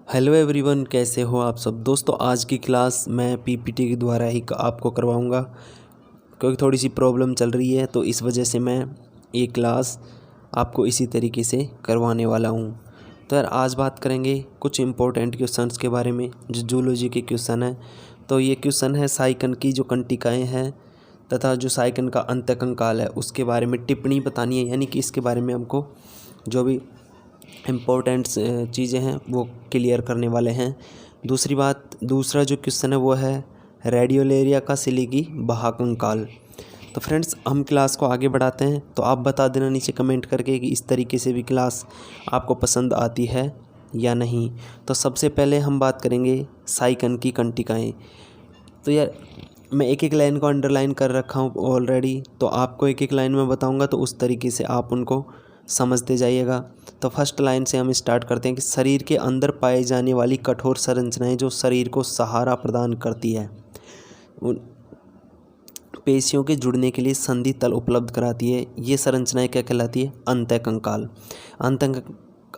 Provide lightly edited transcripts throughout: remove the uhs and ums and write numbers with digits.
Hello everyone, कैसे हो आप सब। दोस्तों आज की क्लास मैं पीपीटी के द्वारा ही आपको करवाऊंगा क्योंकि थोड़ी सी प्रॉब्लम चल रही है, तो इस वजह से मैं ये क्लास आपको इसी तरीके से करवाने वाला हूं। तो यार आज बात करेंगे कुछ इम्पोर्टेंट क्वेश्चंस के बारे में जो जूलॉजी के क्वेश्चन है। तो ये क्वेश्चन है साइकन की जो कंटिकाएँ हैं तथा जो साइकन का अंतःकंकाल है उसके बारे में टिप्पणी बतानी है, यानी कि इसके बारे में हमको जो भी इम्पोर्टेंट चीज़ें हैं वो क्लियर करने वाले हैं। दूसरा जो क्वेश्चन है वो है रेडियोलेरिया का सिलिकी बहाकंकाल। तो फ्रेंड्स हम क्लास को आगे बढ़ाते हैं, तो आप बता देना नीचे कमेंट करके कि इस तरीके से भी क्लास आपको पसंद आती है या नहीं। तो सबसे पहले हम बात करेंगे साइकन की कंटिकाएँ। तो यार मैं एक एक लाइन को अंडरलाइन कर रखा हूँ ऑलरेडी, तो आपको एक एक लाइन में बताऊँगा तो उस तरीके से आप उनको समझते जाइएगा। तो फर्स्ट लाइन से हम स्टार्ट करते हैं कि शरीर के अंदर पाए जाने वाली कठोर संरचनाएं जो शरीर को सहारा प्रदान करती है, उन पेशियों के जुड़ने के लिए संधि तल उपलब्ध कराती है, ये संरचनाएं क्या कहलाती है? अंतःकंकाल।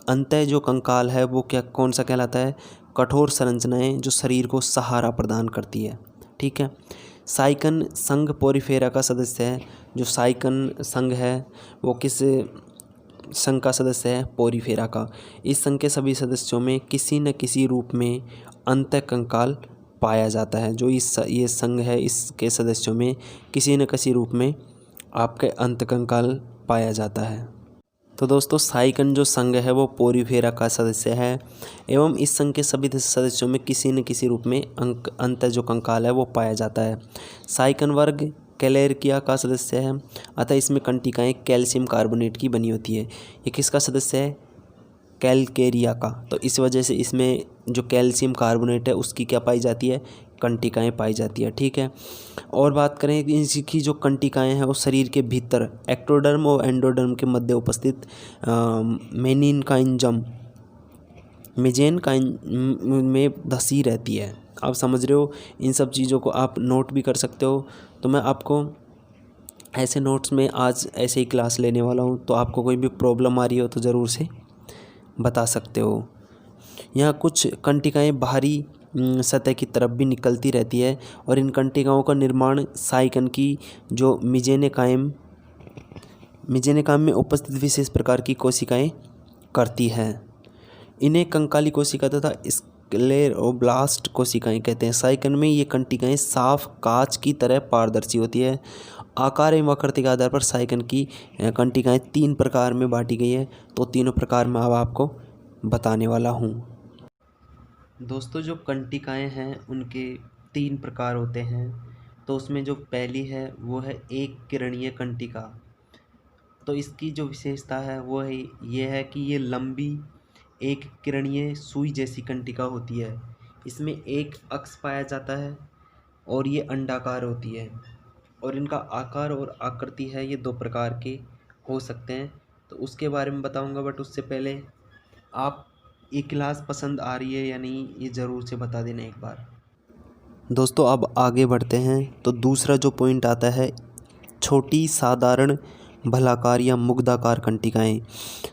अंतः जो कंकाल है वो क्या कौन सा कहलाता है? कठोर संरचनाएं जो शरीर को सहारा प्रदान करती है। ठीक है। साइकन संघ पोरिफेरा का सदस्य है। जो साइकन संघ है वो किस संघ का सदस्य है? पोरिफेरा का। इस संघ के सभी सदस्यों में किसी न किसी रूप में अंतःकंकाल पाया जाता है। जो ये संघ है इसके सदस्यों में किसी न किसी रूप में आपके अंतःकंकाल पाया जाता है। तो दोस्तों साइकन जो संघ है वो पोरिफेरा का सदस्य है एवं इस संघ के सभी सदस्यों में किसी न किसी रूप में अंतः जो कंकाल है वो पाया जाता है। साइकन वर्ग कैलेर्किया का सदस्य है, अतः इसमें कंटिकाएँ कैल्शियम कार्बोनेट की बनी होती है। ये किसका सदस्य है? कैलकेरिया का। तो इस वजह से इसमें जो कैल्शियम कार्बोनेट है उसकी क्या पाई जाती है? कंटिकाएँ पाई जाती है। ठीक है। और बात करें कि इसकी जो कंटिकाएँ हैं वो शरीर के भीतर एक्टोडर्म और एंडोडर्म के मध्य उपस्थित मेनिनकाइंजम मेजेनकाइन में धसी रहती है। आप समझ रहे हो, इन सब चीज़ों को आप नोट भी कर सकते हो। तो मैं आपको ऐसे नोट्स में आज ऐसे ही क्लास लेने वाला हूँ, तो आपको कोई भी प्रॉब्लम आ रही हो तो ज़रूर से बता सकते हो। यहाँ कुछ कंटिकाएँ बाहरी सतह की तरफ भी निकलती रहती है और इन कंटिकाओं का निर्माण साइकन की जो मिजेनेकाइम में उपस्थित विशेष प्रकार की कोशिकाएँ करती हैं। इन्हें कंकाली कोशिका तथा स्क्लेरोब्लास्ट कोशिकाएं कहते हैं। साइकन में ये कंटिकाएं साफ कांच की तरह पारदर्शी होती है। आकार एवं आकृति के आधार पर साइकन की कंटिकाएं 3 प्रकार में बांटी गई है। तो तीनों प्रकार में अब आपको बताने वाला हूँ। दोस्तों जो कंटिकाएं हैं उनके 3 प्रकार होते हैं। तो उसमें जो पहली है वो है एक किरणीय कंटिका। तो इसकी जो विशेषता है वो है ये है कि ये लंबी एक किरणीय सुई जैसी कंटिका होती है। इसमें एक अक्ष पाया जाता है और ये अंडाकार होती है और इनका आकार और आकृति है ये 2 प्रकार के हो सकते हैं। तो उसके बारे में बताऊंगा, बट उससे पहले आप ये क्लास पसंद आ रही है या नहीं ये ज़रूर से बता देना एक बार। दोस्तों अब आगे बढ़ते हैं। तो दूसरा जो पॉइंट आता है छोटी साधारण भलाकार या मुग्धाकार कंटिकाएँ।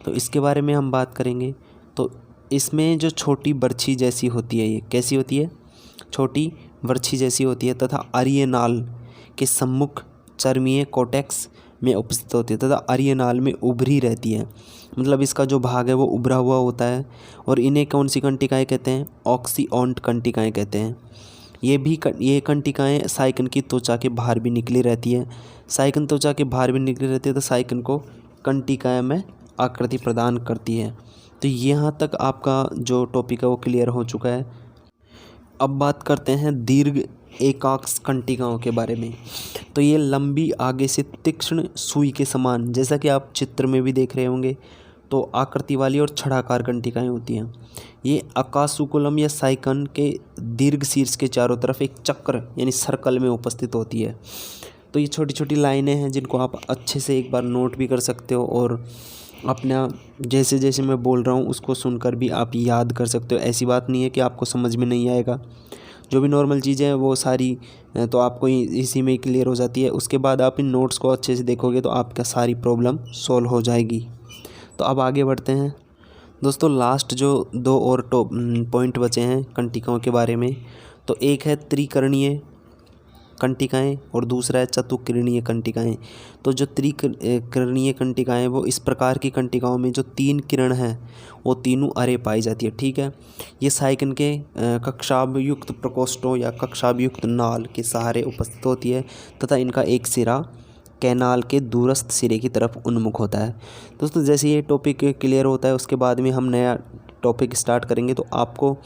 तो इसके बारे में हम बात करेंगे। तो इसमें जो छोटी बर्छी जैसी होती है, ये कैसी होती है? छोटी बर्छी जैसी होती है तथा आर्यनाल के सम्मुख चर्मीय कोटेक्स में उपस्थित होती है तथा आर्यनाल में उभरी रहती है। मतलब इसका जो भाग है वो उभरा हुआ होता है। और इन्हें कौन सी कंटिकाएँ कहते हैं? ऑक्सीओन्ट कंटिकाएँ कहते हैं। ये कंटिकाएँ साइकन की त्वचा के बाहर भी निकली रहती है। साइकन त्वचा के बाहर भी निकली रहती है तो साइकन को कंटिकाएँ में आकृति प्रदान करती है। तो यहाँ तक आपका जो टॉपिक है वो क्लियर हो चुका है। अब बात करते हैं दीर्घ एकाक्ष कंटिकाओं के बारे में। तो ये लंबी आगे से तीक्ष्ण सुई के समान, जैसा कि आप चित्र में भी देख रहे होंगे, तो आकृति वाली और छड़ाकार कंटिकाएं होती हैं। ये अकासुकुलम या साइकन के दीर्घ शीर्ष के चारों तरफ एक चक्र यानी सर्कल में उपस्थित होती है। तो ये छोटी छोटी लाइनें हैं जिनको आप अच्छे से एक बार नोट भी कर सकते हो और अपना जैसे जैसे मैं बोल रहा हूँ उसको सुनकर भी आप याद कर सकते हो। ऐसी बात नहीं है कि आपको समझ में नहीं आएगा। जो भी नॉर्मल चीज़ें हैं वो सारी तो आपको इसी में क्लियर हो जाती है। उसके बाद आप इन नोट्स को अच्छे से देखोगे तो आपका सारी प्रॉब्लम सॉल्व हो जाएगी। तो अब आगे बढ़ते हैं। दोस्तों लास्ट जो दो और पॉइंट बचे हैं कंटिकाओं के बारे में, तो एक है त्रिकर्णीय कंटिकाएं और दूसरा है चतुकिरणीय कंटिकाएं। तो जो त्रिकर्णीय कंटिकाएं वो इस प्रकार की कंटिकाओं में जो 3 किरण हैं वो तीनों अरे पाई जाती है। ठीक है, ये साइकिन के कक्षाभयुक्त प्रकोष्ठों या कक्षाभयुक्त नाल के सहारे उपस्थित होती है तथा इनका एक सिरा कैनाल के दूरस्थ सिरे की तरफ उन्मुख होता है। दोस्तों जैसे ये टॉपिक क्लियर होता है उसके बाद में हम नया टॉपिक स्टार्ट करेंगे, तो आपको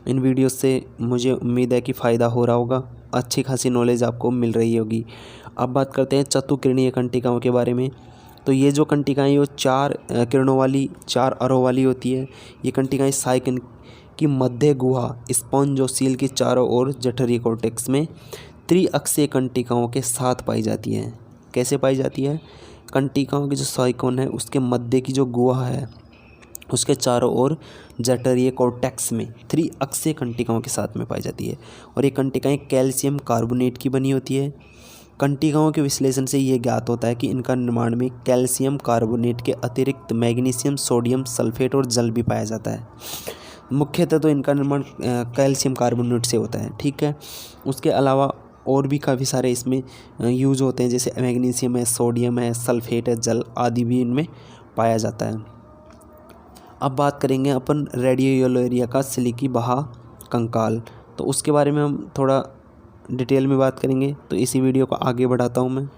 इन वीडियो से मुझे उम्मीद है कि फ़ायदा हो रहा होगा, अच्छी खासी नॉलेज आपको मिल रही होगी। अब बात करते हैं चतुकिरणीय कंटिकाओं के बारे में। तो ये जो कंटिकाएँ वो 4 किरणों वाली 4 अरों वाली होती है। ये कंटिकाएँ साइकिन की मध्य गुहा स्पॉन्जोसील के चारों ओर जठरीय कॉर्टेक्स में त्रिअक्षीय कंटिकाओं के साथ पाई जाती हैं। कैसे पाई जाती है? कंटिकाओं की जो साइकोन है उसके मध्य की जो गुहा है उसके चारों ओर जठरीय कॉर्टेक्स में त्रिअक्षीय कंटिकाओं के साथ में पाई जाती है। और ये कंटिकाएँ कैल्शियम कार्बोनेट की बनी होती है। कंटिकाओं के विश्लेषण से ये ज्ञात होता है कि इनका निर्माण में कैल्शियम कार्बोनेट के अतिरिक्त मैग्नीशियम, सोडियम सल्फेट और जल भी पाया जाता है। मुख्यतः तो इनका निर्माण कैल्शियम कार्बोनेट से होता है। ठीक है, उसके अलावा और भी काफ़ी सारे इसमें यूज होते हैं, जैसे मैग्नीशियम है, सोडियम है, सल्फेट है, जल आदि भी इनमें पाया जाता है। अब बात करेंगे अपन रेडियोलेरिया का सिलिकी बहा कंकाल, तो उसके बारे में हम थोड़ा डिटेल में बात करेंगे, तो इसी वीडियो को आगे बढ़ाता हूँ मैं।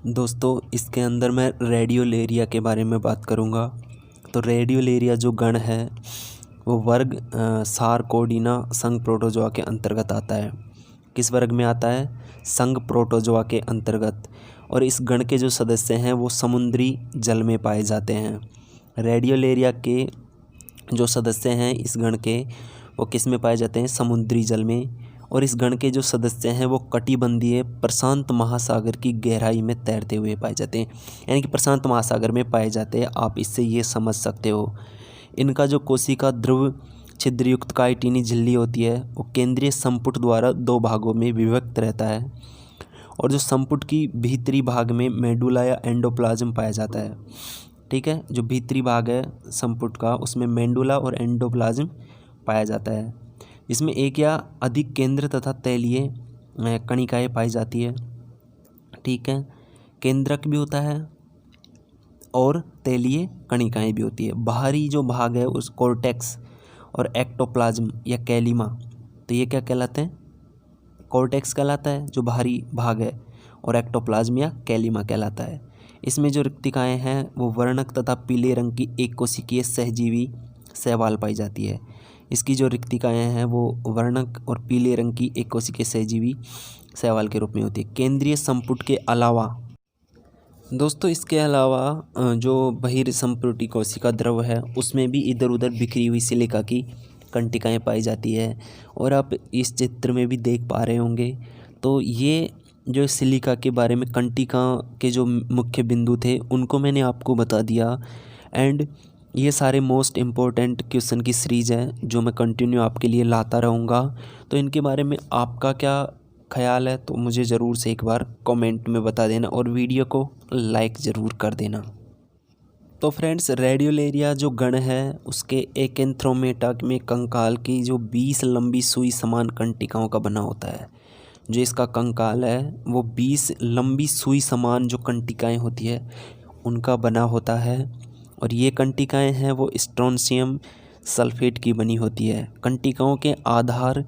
दोस्तों इसके अंदर मैं रेडियोलेरिया के बारे में बात करूँगा। तो रेडियोलेरिया जो गण है वो वर्ग सारकोडिना संघ प्रोटोजोआ के अंतर्गत आता है। किस वर्ग में आता है? संघ प्रोटोजोआ के अंतर्गत। और इस गण के जो सदस्य हैं वो समुद्री जल में पाए जाते हैं। रेडियोलेरिया के जो सदस्य हैं इस गण के वो किस में पाए जाते हैं? समुद्री जल में। और इस गण के जो सदस्य हैं वो कटिबंधीय प्रशांत महासागर की गहराई में तैरते हुए पाए जाते हैं, यानी कि प्रशांत महासागर में पाए जाते हैं। आप इससे ये समझ सकते हो। इनका जो कोशिका ध्रुव छिद्रयुक्त काइटिनी झिल्ली होती है वो केंद्रीय संपुट द्वारा 2 भागों में विभक्त रहता है। और जो संपुट की भीतरी भाग में मेडुला या एंडोप्लाज्म पाया जाता है। ठीक है, जो भीतरी भाग है संपुट का उसमें मेडुला और एंडोप्लाज्म पाया जाता है। इसमें एक या अधिक केंद्र तथा तैलीय कणिकाएँ पाई जाती है। ठीक है, केंद्रक भी होता है और तैलीय कणिकाएँ भी होती है। बाहरी जो भाग है उस कॉर्टेक्स और एक्टोप्लाज्म या कैलिमा, तो ये क्या कहलाते हैं? कॉर्टेक्स कहलाता है जो बाहरी भाग है, और एक्टोप्लाज्म या कैलिमा कहलाता है। इसमें जो रिक्तिकाएँ हैं वो वर्णक तथा पीले रंग की एक कोशिकीय सहजीवी शैवाल पाई जाती है। इसकी जो रिक्तिकाएँ हैं वो वर्णक और पीले रंग की एक कोशिकीय सहजीवी शैवाल के रूप में होती है। केंद्रीय संपुट के अलावा दोस्तों इसके अलावा जो बहिर्संपुटी कोशिका द्रव है उसमें भी इधर उधर बिखरी हुई सिलिका की कंटिकाएँ पाई जाती है। और आप इस चित्र में भी देख पा रहे होंगे। तो ये जो सिलिका के बारे में कंटिका के जो मुख्य बिंदु थे उनको मैंने आपको बता दिया। एंड ये सारे मोस्ट इम्पोर्टेंट क्वेश्चन की सीरीज़ है जो मैं कंटिन्यू आपके लिए लाता रहूँगा। तो इनके बारे में आपका क्या ख्याल है तो मुझे ज़रूर से एक बार कमेंट में बता देना और वीडियो को लाइक ज़रूर कर देना। तो फ्रेंड्स रेडियोलेरिया जो गण है उसके एकेंथ्रोमेटा में कंकाल की जो 20 लंबी सुई समान कंटिकाओं का बना होता है। जो इसका कंकाल है वो 20 लंबी सुई समान जो कंटिकाएं होती है उनका बना होता है। और ये कंटिकाएं हैं वो स्ट्रोंशियम सल्फेट की बनी होती है। कंटिकाओं के आधार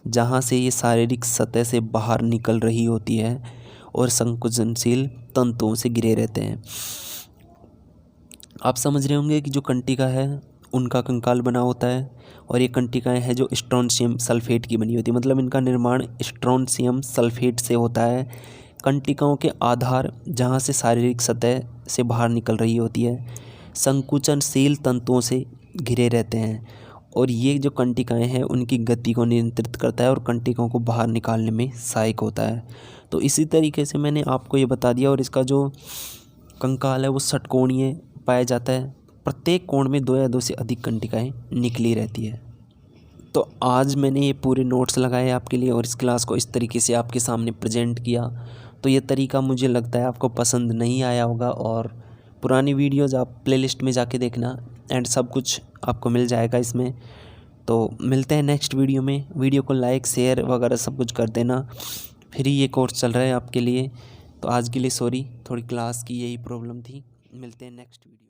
जहाँ से ये शारीरिक सतह से बाहर निकल रही होती है और संकुचनशील तंतुओं से घिरे रहते हैं। आप समझ रहे होंगे कि जो कंटिका है उनका कंकाल बना होता है और ये कंटिकाएं हैं जो स्ट्रोंशियम सल्फेट की बनी होती है, मतलब इनका निर्माण स्ट्रोंशियम सल्फेट से होता है। कंटिकाओं के आधार जहाँ से शारीरिक सतह से बाहर निकल रही होती है संकुचनशील तंतुओं से घिरे रहते हैं। और ये जो कंटिकाएं हैं उनकी गति को नियंत्रित करता है और कंटिकाओं को बाहर निकालने में सहायक होता है। तो इसी तरीके से मैंने आपको ये बता दिया। और इसका जो कंकाल है वो षटकोणीय पाया जाता है। प्रत्येक कोण में 2 या 2 से अधिक कंटिकाएं निकली रहती है। तो आज मैंने ये पूरे नोट्स लगाए आपके लिए और इस क्लास को इस तरीके से आपके सामने प्रेजेंट किया। तो ये तरीका मुझे लगता है आपको पसंद नहीं आया होगा। और पुरानी वीडियोज़ आप प्लेलिस्ट में जाके देखना एंड सब कुछ आपको मिल जाएगा इसमें। तो मिलते हैं नेक्स्ट वीडियो में। वीडियो को लाइक शेयर वगैरह सब कुछ कर देना। फ्री ये कोर्स चल रहा है आपके लिए। तो आज के लिए सॉरी, थोड़ी क्लास की यही प्रॉब्लम थी। मिलते हैं नेक्स्ट वीडियो।